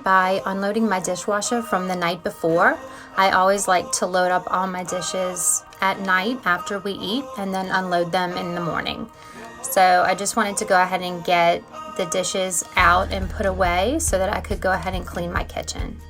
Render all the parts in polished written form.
started by unloading my dishwasher from the night before. I always like to load up all my dishes at night after we eat and then unload them in the morning. So I just wanted to go ahead and get the dishes out and put away so that I could go ahead and clean my kitchen.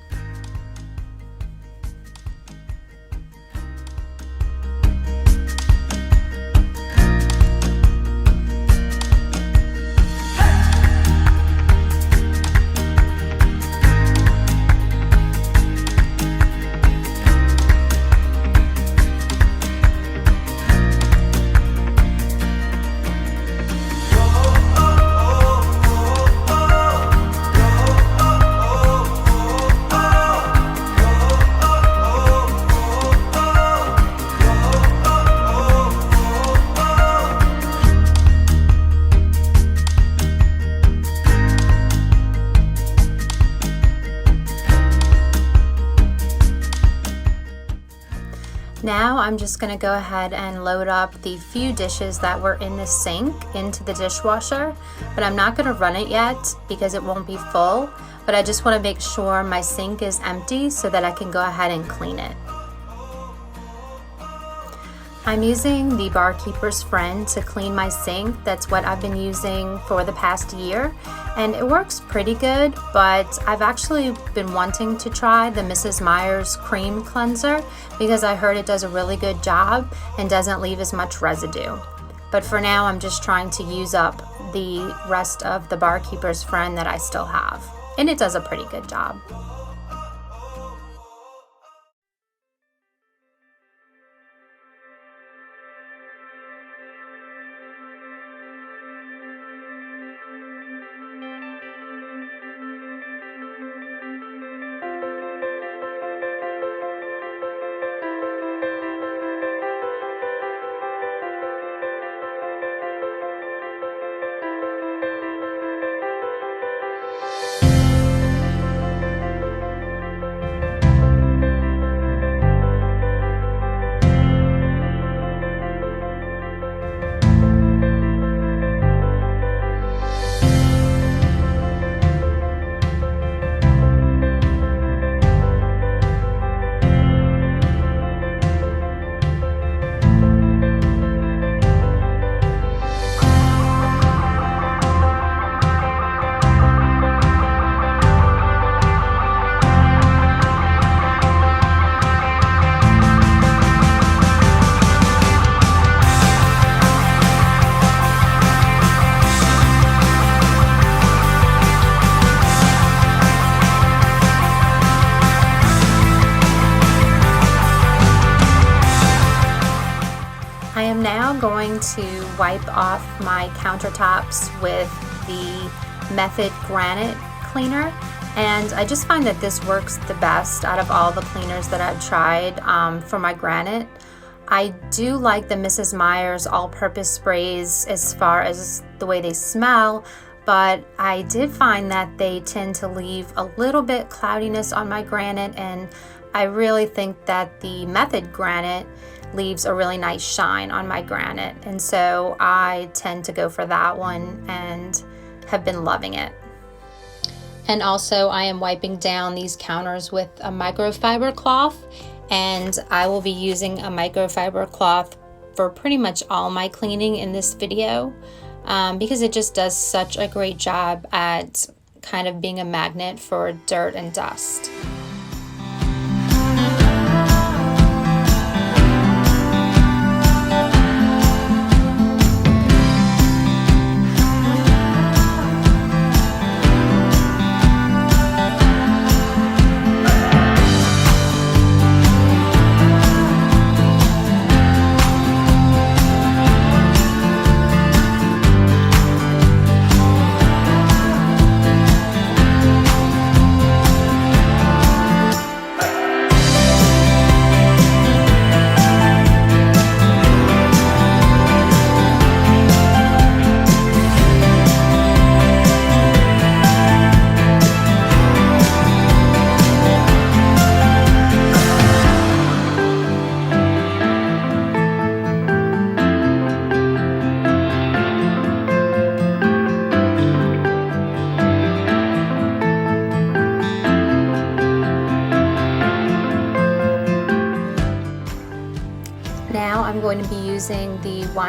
Now I'm just going to go ahead and load up the few dishes that were in the sink into the dishwasher, but I'm not going to run it yet because it won't be full, but I just want to make sure my sink is empty so that I can go ahead and clean it. I'm using the Barkeeper's Friend to clean my sink. That's what I've been using for the past year, and it works pretty good, but I've actually been wanting to try the Mrs. Meyer's cream cleanser because I heard it does a really good job and doesn't leave as much residue. But for now, I'm just trying to use up the rest of the Barkeeper's Friend that I still have, and it does a pretty good job. I am now going to wipe off my countertops with the Method Granite Cleaner, and I just find that this works the best out of all the cleaners that I've tried for my granite. I do like the Mrs. Meyer's all-purpose sprays as far as the way they smell, but I did find that they tend to leave a little bit cloudiness on my granite, and I really think that the Method Granite leaves a really nice shine on my granite, and so I tend to go for that one and have been loving it. And also I am wiping down these counters with a microfiber cloth, and I will be using a microfiber cloth for pretty much all my cleaning in this video because it just does such a great job at kind of being a magnet for dirt and dust.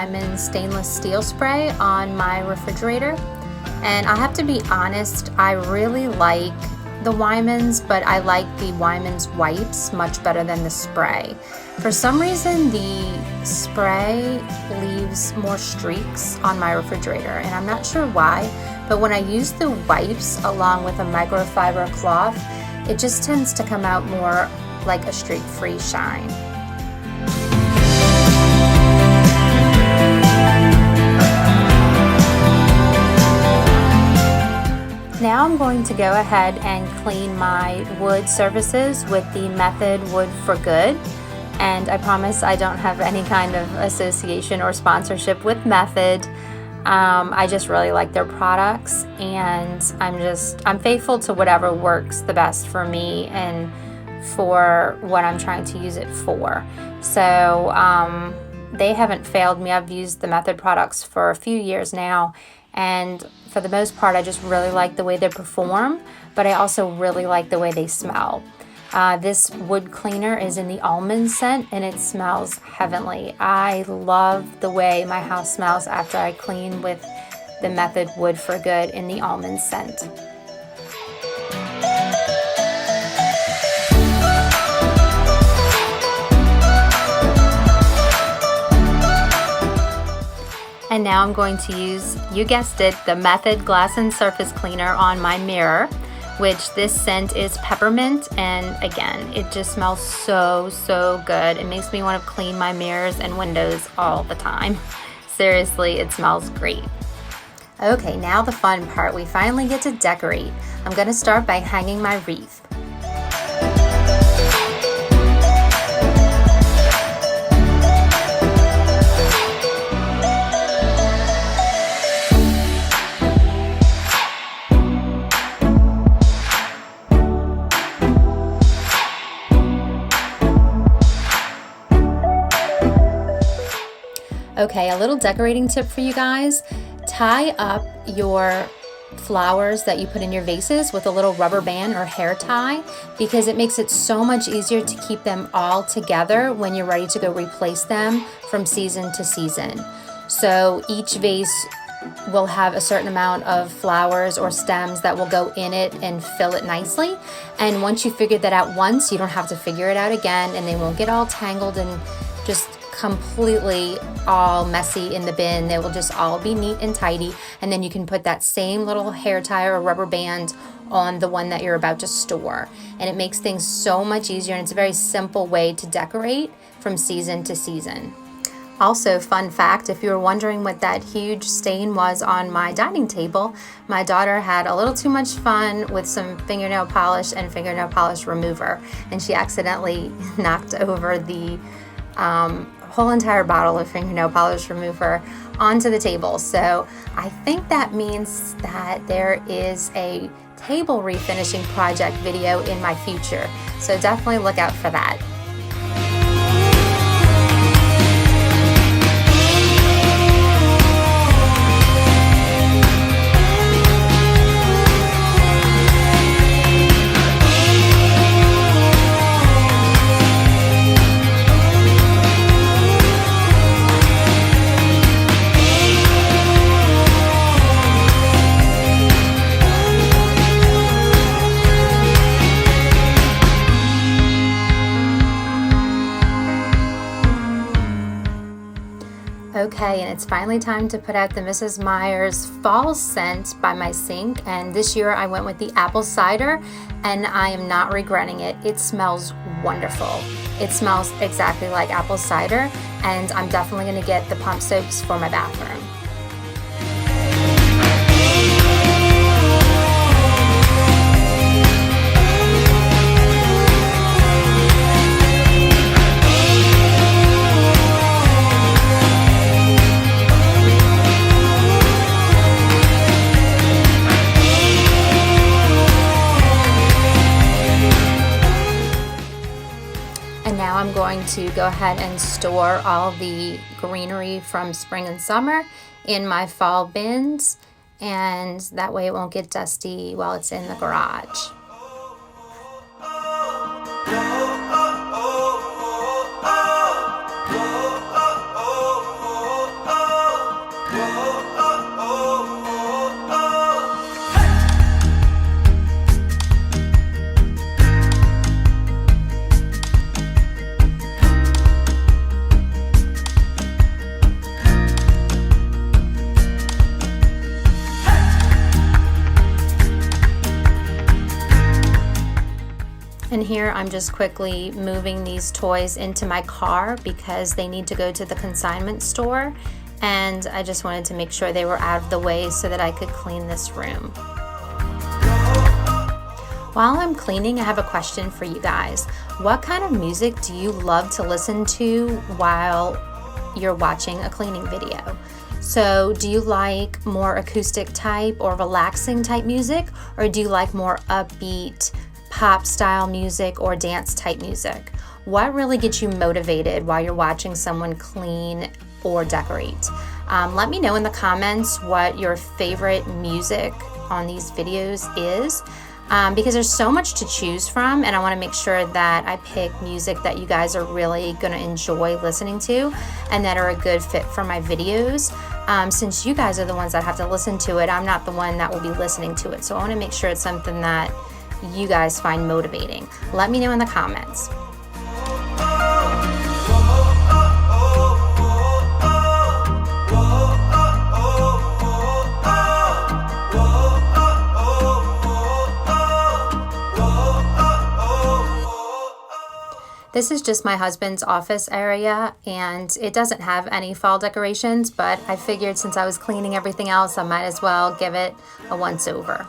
Wyman stainless steel spray on my refrigerator. And I have to be honest, I really like the Wyman's, but I like the Wyman's wipes much better than the spray. For some reason, the spray leaves more streaks on my refrigerator, and I'm not sure why, but when I use the wipes along with a microfiber cloth, it just tends to come out more like a streak-free shine. Now I'm going to go ahead and clean my wood surfaces with the Method Wood for Good. And I promise I don't have any kind of association or sponsorship with Method. I just really like their products, and I'm faithful to whatever works the best for me and for what I'm trying to use it for. So they haven't failed me. I've used the Method products for a few years now, and for the most part, I just really like the way they perform, but I also really like the way they smell. This wood cleaner is in the almond scent, and it smells heavenly. I love the way my house smells after I clean with the Method Wood for Good in the almond scent. And now I'm going to use, you guessed it, the Method Glass and Surface Cleaner on my mirror, which this scent is peppermint, and again, it just smells so good. It makes me want to clean my mirrors and windows all the time. Seriously, it smells great. Okay, now the fun part. We finally get to decorate. I'm going to start by hanging my wreath. Okay, a little decorating tip for you guys. Tie up your flowers that you put in your vases with a little rubber band or hair tie, because it makes it so much easier to keep them all together when you're ready to go replace them from season to season. So each vase will have a certain amount of flowers or stems that will go in it and fill it nicely. And once you figure that out once, you don't have to figure it out again, and they won't get all tangled and just completely all messy in the bin. They will just all be neat and tidy, and then you can put that same little hair tie or rubber band on the one that you're about to store, and it makes things so much easier, and it's a very simple way to decorate from season to season. Also, fun fact, if you were wondering what that huge stain was on my dining table, my daughter had a little too much fun with some fingernail polish and fingernail polish remover, and she accidentally knocked over the whole entire bottle of fingernail polish remover onto the table. So I think that means that there is a table refinishing project video in my future. So definitely look out for that. Okay, and it's finally time to put out the Mrs. Meyer's fall scent by my sink, and this year I went with the apple cider, and I am not regretting it. It smells wonderful. It smells exactly like apple cider, and I'm definitely going to get the pump soaps for my bathroom. I'm going to go ahead and store all the greenery from spring and summer in my fall bins, and that way it won't get dusty while it's in the garage. here, I'm just quickly moving these toys into my car because they need to go to the consignment store, and I just wanted to make sure they were out of the way so that I could clean this room. While I'm cleaning, I have a question for you guys. What kind of music do you love to listen to while you're watching a cleaning video? So do you like more acoustic type or relaxing type music, or do you like more upbeat pop style music or dance type music? What really gets you motivated while you're watching someone clean or decorate? Let me know in the comments what your favorite music on these videos is. Because there's so much to choose from, and I want to make sure that I pick music that you guys are really going to enjoy listening to and that are a good fit for my videos. Since you guys are the ones that have to listen to it, I'm not the one that will be listening to it. So I want to make sure it's something that you guys find motivating. Let me know in the comments. This is just my husband's office area, and it doesn't have any fall decorations, but I figured since I was cleaning everything else, I might as well give it a once over.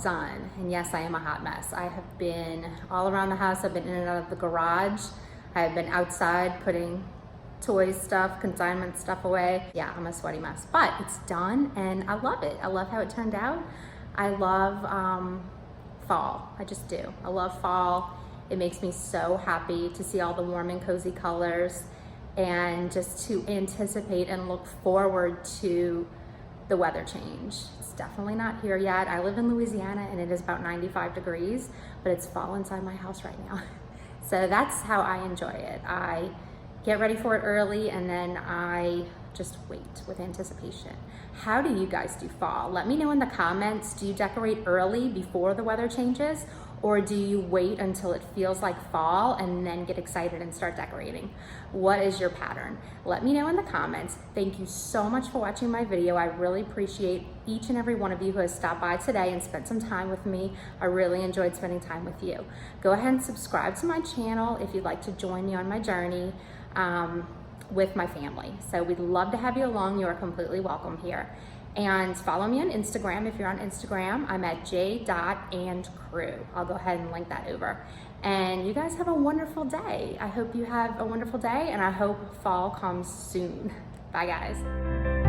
Done, and yes, I am a hot mess. I have been all around the house. I've been in and out of the garage. I've been outside putting toys stuff, consignment stuff away. Yeah, I'm a sweaty mess, but it's done and I love it. I love how it turned out. I love fall. I just do. I love fall. It makes me so happy to see all the warm and cozy colors and just to anticipate and look forward to the weather change. It's definitely not here yet. I live in Louisiana and it is about 95 degrees, but it's fall inside my house right now. So that's how I enjoy it. I get ready for it early and then I just wait with anticipation. How do you guys do fall? Let me know in the comments. Do you decorate early before the weather changes, or do you wait until it feels like fall and then get excited and start decorating? What is your pattern? Let me know in the comments. Thank you so much for watching my video. I really appreciate each and every one of you who has stopped by today and spent some time with me. I really enjoyed spending time with you. Go ahead and subscribe to my channel if you'd like to join me on my journey with my family. So we'd love to have you along. You are completely welcome here. And follow me on Instagram. If you're on Instagram, I'm at j.andcrew. I'll go ahead and link that over. And you guys have a wonderful day. I hope you have a wonderful day, and I hope fall comes soon. Bye, guys.